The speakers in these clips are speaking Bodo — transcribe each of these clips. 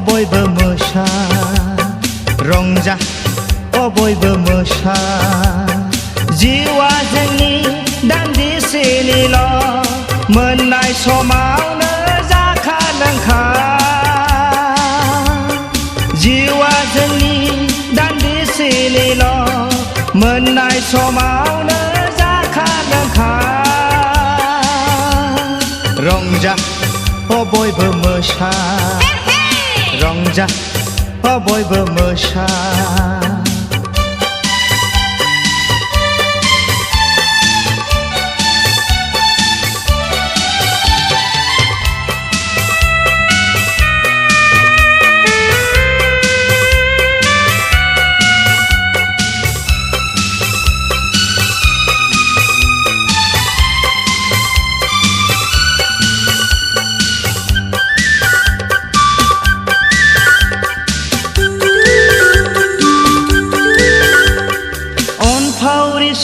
बयबो मोसा रंजा बयबो मोसा जिउआ जोंनि दान्दिसेनिल' मोननाय समावनो जाखा लोंखा जिउआ जोंनि दान्दिसेनिल' मोननाय समावनो जाखा लोंखा रंजा बयबो मोसा रंजा बयबो मोसा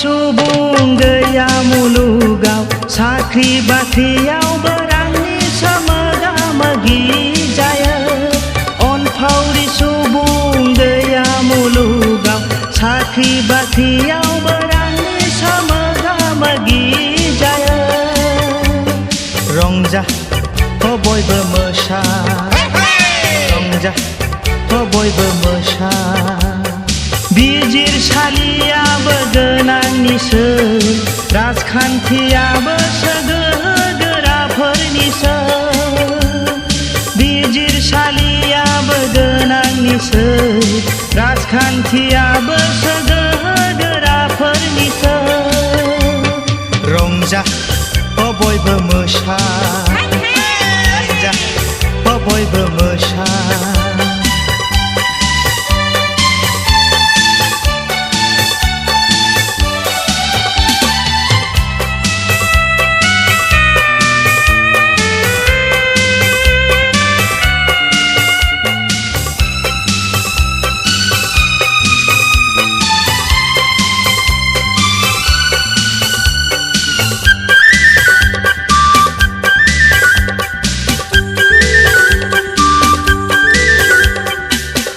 सुबुं गैया मुलुगाव साख्रि बाख्रियावबो रांनि सोमोगा मोगि जायो अनफावरि सुबुं गैया मुलुगाव साख्रि बाख्रियावबो रांनि सोमोगा मोगि जायो रंजा बयबो मोसा रंजा बयबो मोसा बिजिरसालियाबो गोनांनिसो राजखान्थियाबो गोराफोरनिसो बिजिरसालियाबो गोनांनिसो राजखान्थियाबो गोराफोरनिसो रंजा बयबो मोसा रंजा बयबो मोसा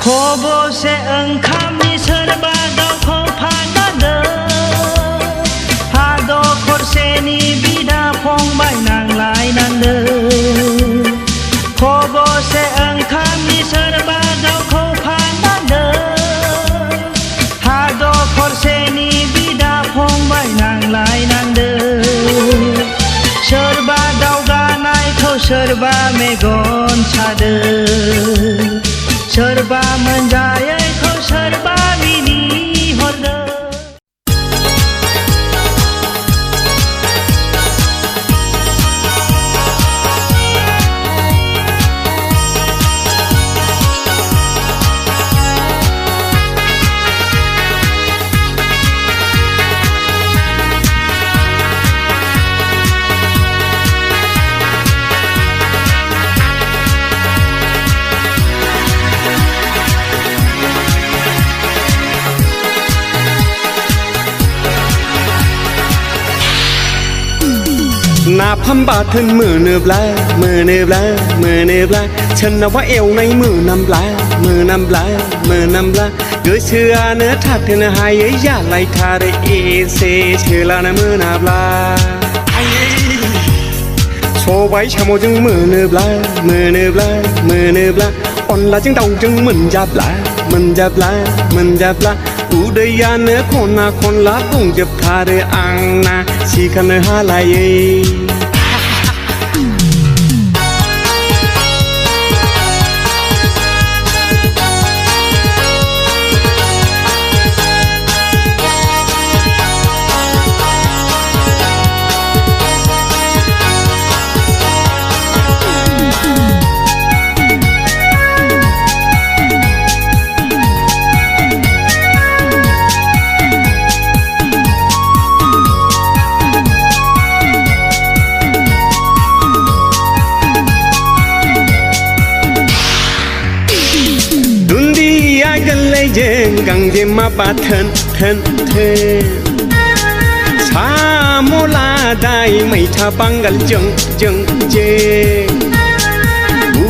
खबसे ओंखामनि सोरबा गावखौ फानदों हा दखरसेनि बिदा फंबाय नांलायनांदों खबसे ओंखामनि सोरबा गावखौ फानदों हा दखरसेनि बिदा फंबाय नांलायनांदों सोरबा दावगानायखौ सोरबा मेगन सादों सोरबा मोनजायैखौ सोरबा मिनिहरदों नाफाम बाथोन मोनोब्ला सोरनावबा एवनाय मोनामब्ला गोसोआनो थाथ'नो हायै जालायथारो एसे सोलानो मोनाब्ला सबाय साम'जों मोनोब्ला अनलाजों दाउजों मोनजाब्ला उदैयानो खना खनला बुंजोबथारो आंना सिखारनो हालायै जों गांजेमा बाथोन साम' लादाय मैथा बांगाल जों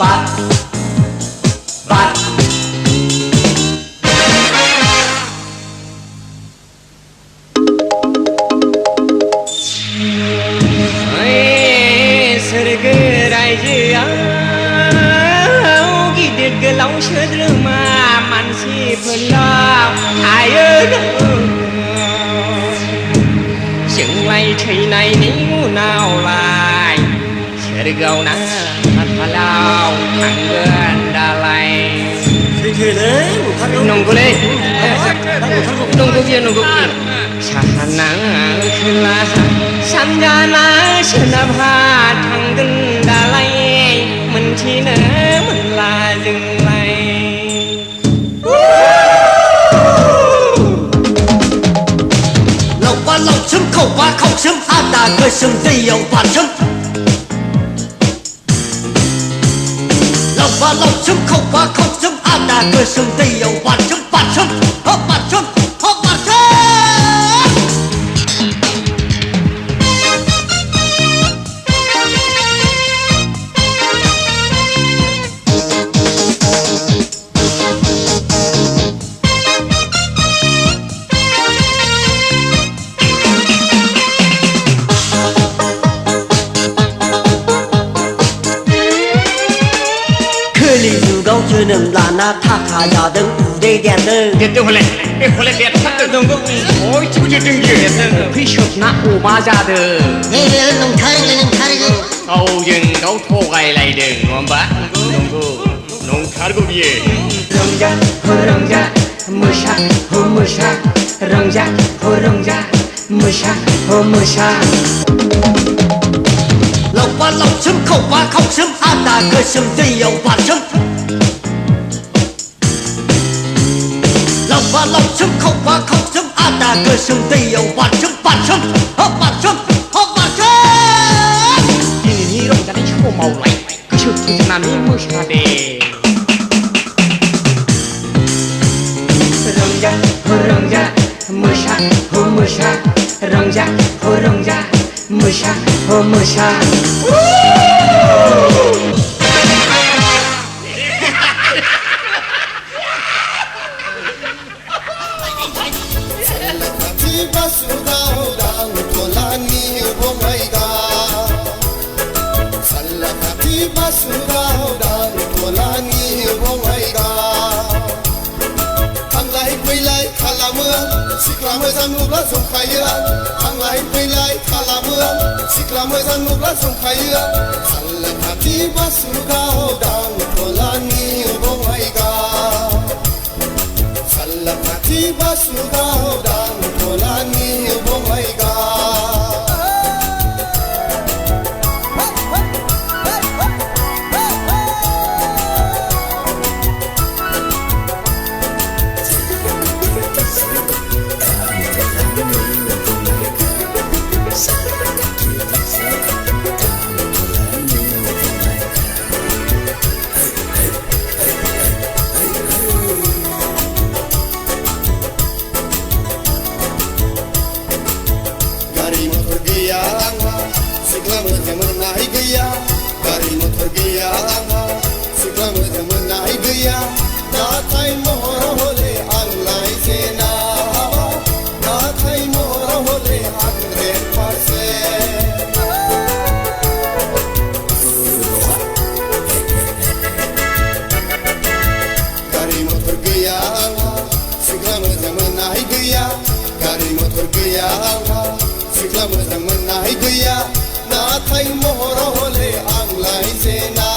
บัดบัด सोरगो रायजोआव गिदिर गोलाव सोद्रोमा मानसिफोरनाव थायो जोंलाय थैनायनि उनावलाय सोरगोआव ना खाफालाव थांगोन दालाय नंगौलै नंगौ बियो नंगौ साहाना खोलाहा सानजाना सोनाबहा थांगोन दालाय मोनथिनो मोनला जोंलाय लावबा लावसोम खावबा खावसोम आदा गोसोम दैयाव बारसोम लावबा लावसोम खावबा खावसोम आदा गोसोम दैयाव बारसोम बारसोम ह बारसोम ह बारसोम जुगाव जोनोम लाना थाखा जादों उदै देरदों देरदों हले बे हले देरथारदों नंगौ बयथिंबो देरदों बियो खैसोबना अमा जादों नंथारगौ गावजों गाव थगायलायदों नङा होमबा नंगौ नंथारगौ बियो रंजा हो रंजा मोसा हो मोसा रंजा हो रंजा मोसा हो मोसा लावबा लावसोम खावबा खावसोम आदा गोसोम दैयाव बारसोम लावबा लावसोम खावबा खावसोम आदा गोसोम दैयाव बारसोम बारसोम ह बारसोम ह बारसोम दिनैनि रंजानाय समावलाय गोसो थुजोबनानै मोसादे रंजा हो रंजा मोसा हो मोसा रंजा हो रंजा मोसा हो मोसा सिख्ला मोजां नुब्ला जंखायो थांलाय फैलाय खालामो सिख्ला मोजां नुब्ला जंखायो साला खाथि बासुगाव दांथलानि बङाइगा साला खाथि बासुगाव दांथलानि बङाइगा सिख्ला मोजां मोननाय गैया गारि मथर गैया आंहा सिख्ला मोजां मोननाय गैया नाथाय महर हले आंलाय जेना नाथाय महर हले 100% गारि मथर गैया आंहा सिख्ला मोजां मोननाय गैया गारि मथर गैया आंहा सिख्ला मोजां मोननाय गैया नाथाय महर हले आंलाय जेना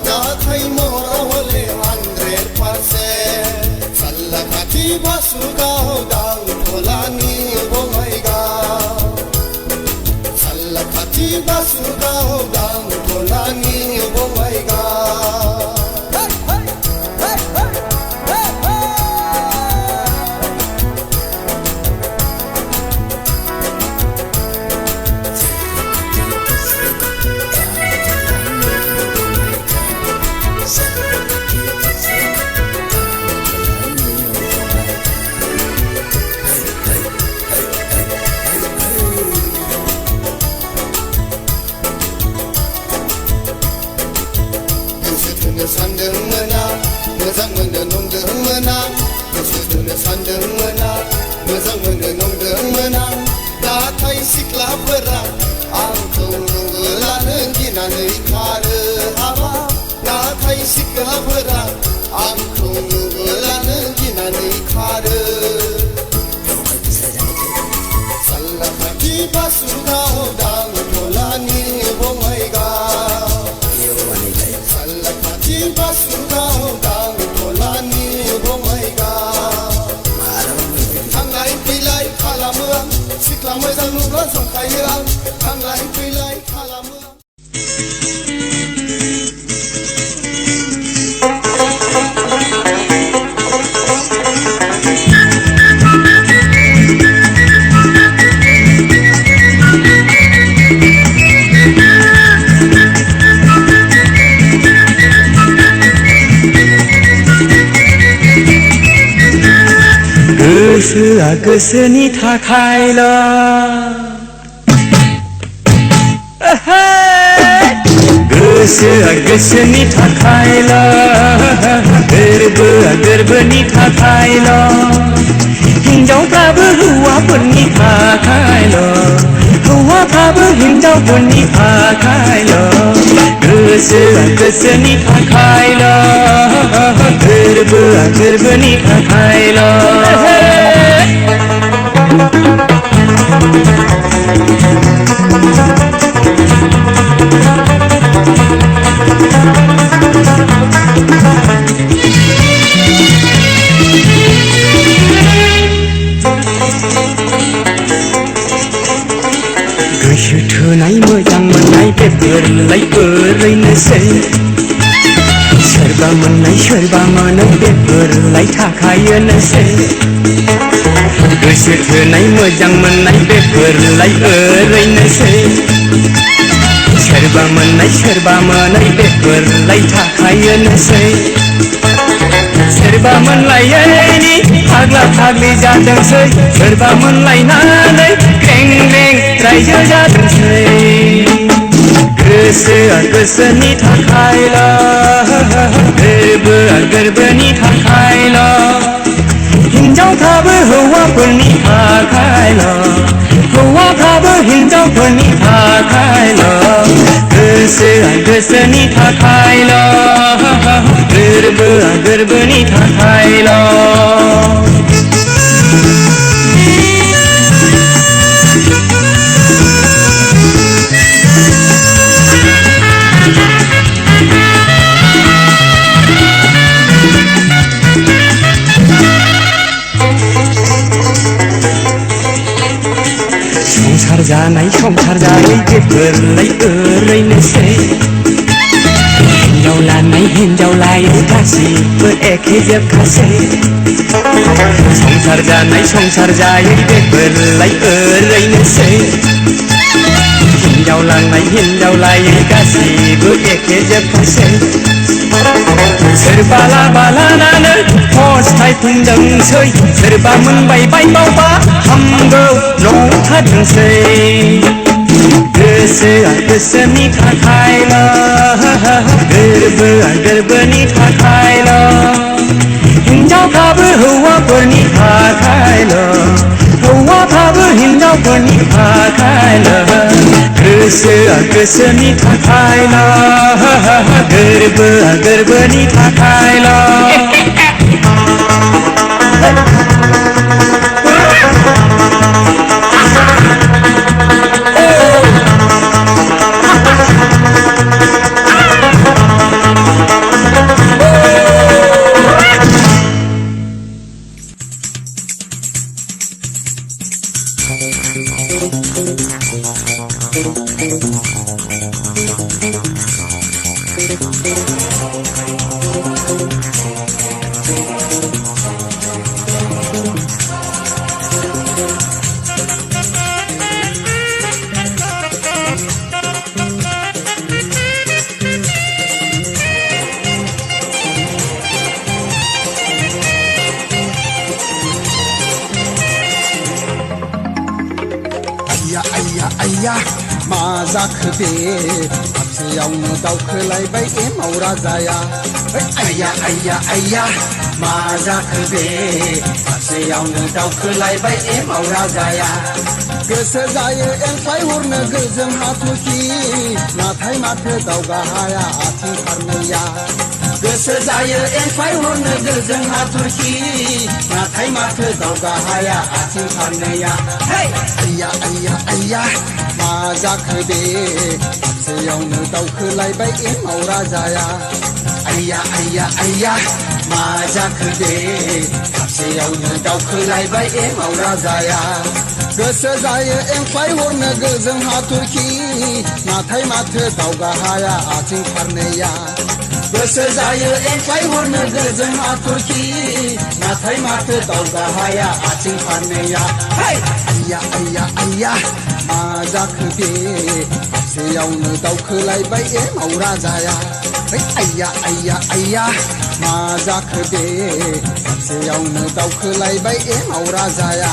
नाथाय महर हले 100% साला खाथि बासुगाव दांथलानि बङाइगाव साला खाथि बासुगाव दांथलानि बङाइगाव सानदोंमोन आं मोजां मोनो नंदोंमोन आं नाथाय सिख्लाफोरा आंखौ नुब्लानो गिनानै खारो हाबा नाथाय सिख्लाफोरा आंखौ नुब्लानो गिनानै खारो सालाखाथि बासुगाव दांथलानि बङाइगाव सालाखाथि बासुगाव दांथलानि बङाइगाव थांलाय फैलाय खालामो आं सिख्ला मोजां नुब्ला जंखायो आं थांलाय फैलाय खालामो गोसोआ गोसोनि थाखायल गोसोआ गोसोनि थाखायल गोरबोआ गोरबोनि थाखायल हिन्जावफ्राबो हौवाफोरनि थाखायल हौवाफ्राबो हिन्जावफोरनि थाखायल गोसोआ गोसोनि थाखायल गोरबोआ गोरबोनि थाखायल गोसो थोनाय मोजां मोननाय बेफोरलाय ओरैनोसै सोरबा मोननाय सोरबा मोनै बेफोरलाय थाखायोनोसै गोसो थोनाय मोजां मोननाय बेफोरलाय ओरैनोसै सोरबा मोननाय सोरबा मोनै बेफोरलाय थाखायोनोसै सोरबा मोनलायैनि फाग्ला फाग्लि जादोंसै सोरबा मोनलायनानै ग्रें ग्रें रायजो जादोंसै गोसोआ गोसोनि थाखायल गोरबोआ गोरबोनि थाखायल हिन्जावफ्राबो हौवाफोरनि थाखायल हौवाफ्राबो हिन्जावफोरनि थाखायल गोसोआ गोसोनि थाखायल गोरबोआ गोरबोनि थाखायल संसार जानाय संसार जायै बेफोरलाय ओरैनोसै हिन्जाव लानाय हिन्जाव लायै गासिबो एखे जोबखासै संसार जानाय संसार जायै बेफोरलाय ओरैनोसै हिन्जाव लानाय हिन्जाव लायै गासिबो एखे जोबखासै सोरबा लाबा लानानै फस्थायफिनदोंसै सोरबा मोनबाय बायबावबा हामगौ नंखादोंसै गोसोआ गोसोनि थाखायल गोरबोआ गोरबोनि थाखायल हिन्जावफ्राबो हौवाफोरनि थाखायल हौवाफ्राबो हिन्जावफोरनि थाखायल गोसोआ गोसोनि थाखायल गोरबोआ गोरबोनि थाखायल आइया मा जाखो बे हाबसेयावनो दावखोलायबाय एमाव राजाया आइया आइया आइया मा जाखो बे दाबसेयावनो दावखोलायबाय एमाव राजाया गोसो जायो एंख्लाय हरनो गोजों हाथरखि नाथाय माथो दावगा हाया आथिं फारनैया गोसो जायो एंख्लाय हरनो गोजों हाथरखि नाथाय माथो दावगा हाया आथिं फारनैया आइया आइया आइया मा जाखो दे दाबसेयावनो दावखोलायबाय एमाव राजाया आइया आइया आइया मा जाखो दे दाबसेयावनो दावखोलायबाय एमाव राजाया गोसो जायो एंख्लाय हरनो गोजों हाथरखि नाथाय माथो दावगा हाया आथिं फारनैया गोसो जायो एंख्लाय हरनो गोजों हाथरखि नाथाय माथो दावगा हाया आथिं फारनैया आइया आइया आइया मा जाखो दे दाबसेयावनो दावखोलायबाय एमाव राजाया आइया आइया आइया मा जाखो दे दाबसेयावनो दावखोलायबाय एमाव राजाया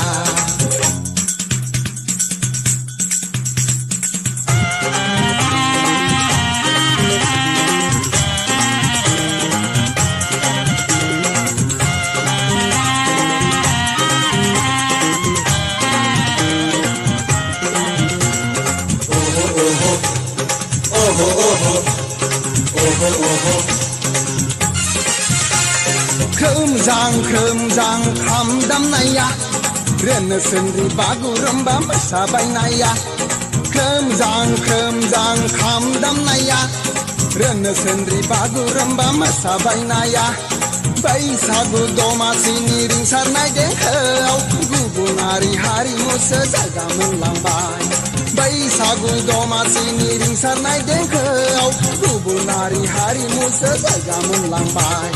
खोमजां खाम दामनाया रोनो सोनरि बागुरुम्बा मोसाबायनाया खोमजां खाम दामनाया रोनो सोनरि बागुरुम्बा मोसाबायनाया बैसागु दमासिनि रिंसारनाय देंखोआव गुबुनारि हारिमुसो जायगा मोनलांबाय बैसागु दमासिनि रिंसारनाय देंखोआव गुबुनारि हारिमुसो जायगा मोनलांबाय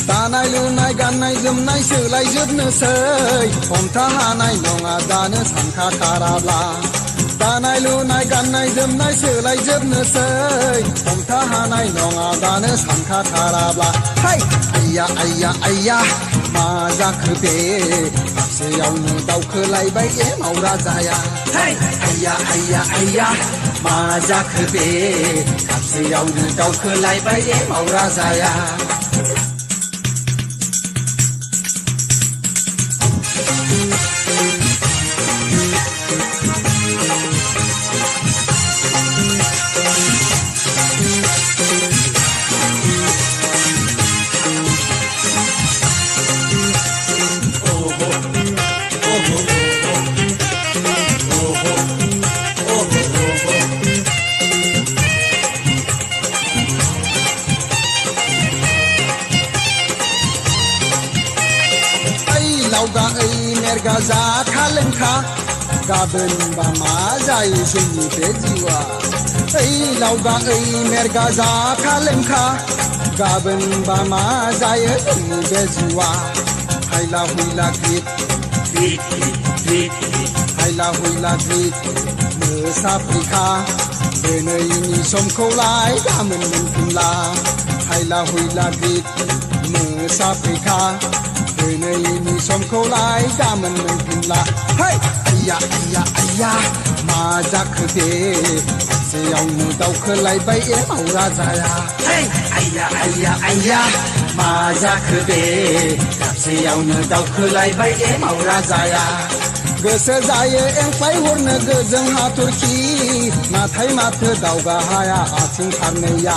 दानाय लुनाय गाननाय जोमनाय सोलायजोबनोसै हमथा हानाय नङा दानो सानखाथाराब्ला दानाय लुनाय गाननाय जोमनाय सोलायजोबनोसै हमथा हानाय नङा दानो सानखाथाराब्ला आइया आइया आइया मा जाखो दे दाबसेयावनो दावखोलायबाय एमाव राजाया आइया आइया आइया मा जाखो दे दाबसेयावनो दावखोलायबाय एमाव राजाया लावगा मेरगा जाखा लोंखा गाबोनबा मा जायो जोंनि बे जिउआ लावगा मेरगा जाखा लोंखा गाबोनबा मा जायो जोंनि बे जिउआ हायला हुइला ग्रिट हायला हुइला ग्रिट मोसाफैखा दिनैनि समखौलाय गाबोन मोनफिनला हायला हुइला ग्रिट मोसाफैखा दिनैनि समखौलाय गाबोन मोनफिनला आइया आइया आइया मा जाखो दे दाबसेयावनो दावखोलायबाय एमाव राजाया आइया आइया आइया मा जाखो दे दाबसेयावनो दावखोलायबाय एमाव राजाया गोसो जायो एंख्लाय हरनो गोजों हाथरखि नाथाय माथो दावगा हाया आथिं फारनैया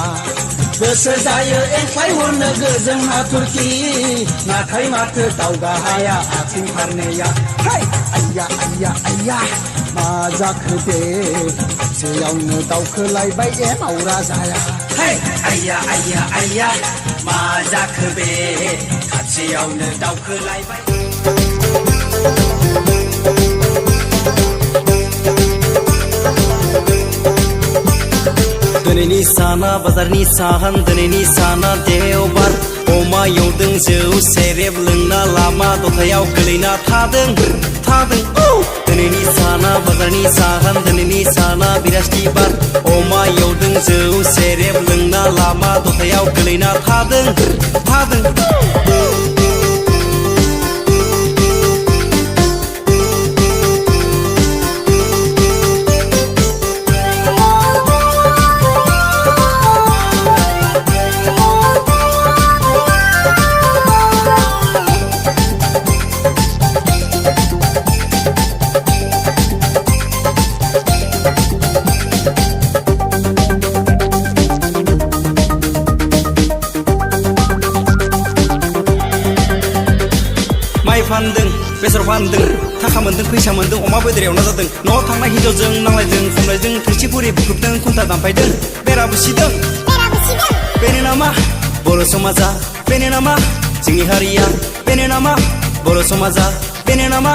गोसो जायो एंख्लाय हरनो गोजों हाथरखि नाथाय माथो दावगा हाया आथिं फारनैया आइया आइया आइया मा जाखो दे दाबसेयावनो दावखोलायबाय एमाव राजाया आइया आइया आइया मा जाखो बे दाबसेयावनो दावखोलायबाय दिनैनि साना बाजारनि साहान दिनैनि साना देवबार अमा एवदों जौ सेरेब लोंना लामा दथायाव गोलैना थादों दिनैनि साना बाजारनि साहान दिनैनि साना बिरास्तिबार अमा एवदों जौ सेरेब लोंना लामा दथायाव गोलैना थादों बेसर फानदों थाखा मोन्दों फैसा मोन्दों अमा बेदर एवना जादों न'आव थांनाय हिनजावजों नांलायदों खमलायदों थोरसि खुरै बुख्रुबदों खुन्था दानफायदों बेरा बुसिदों बेनो नामा बर' समाजा बेनो नामा जोंनि हारिया बेनो नामा बर' समाजा बेनो नामा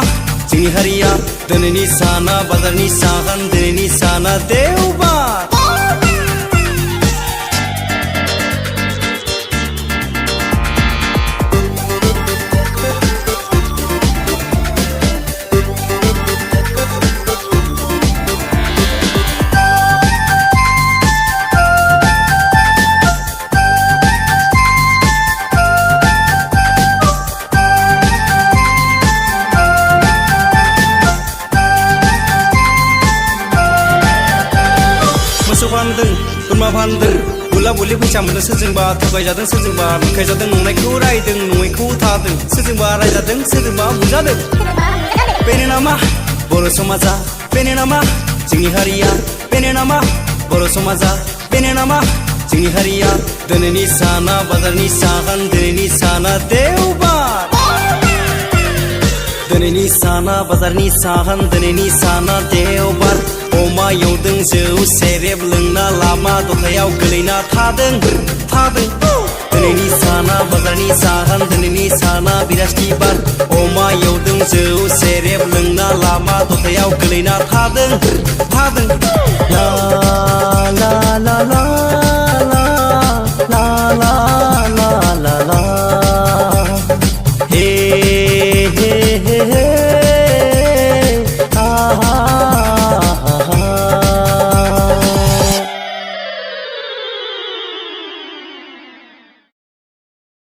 जोंनि हारिया दिनैनि साना बाजारनि सागान दिनैनि साना देवबार मोसौ फानदों बोरमा फानदों बुला बुलि फैसा मोनदों सोरजोंबा थगायजादों सोरजोंबा बुंखायजादों नंनायखौ रायदों नङैखौ थादों सोरजोंबा रायजादों सोरजोंबा बुजादों बेनो नामा बर' समाजा बेनो नामा जोंनि हारिया बेनो नामा बर' समाजा बेनो नामा जोंनि हारिया दिनैनि साना बाजारनि सागान दिनैनि साना देवबार दिनैनि साना बाजारनि सागान दिनैनि साना देवबार अमा एवदों जौ सेरेब लोंना लामा दथायाव गोलैना थादों दिनैनि साना बाजारनि सागान दिनैनि साना बिरास्तिबार अमा एवदों जौ सेरेब लोंना लामा दथायाव गोलैना थादों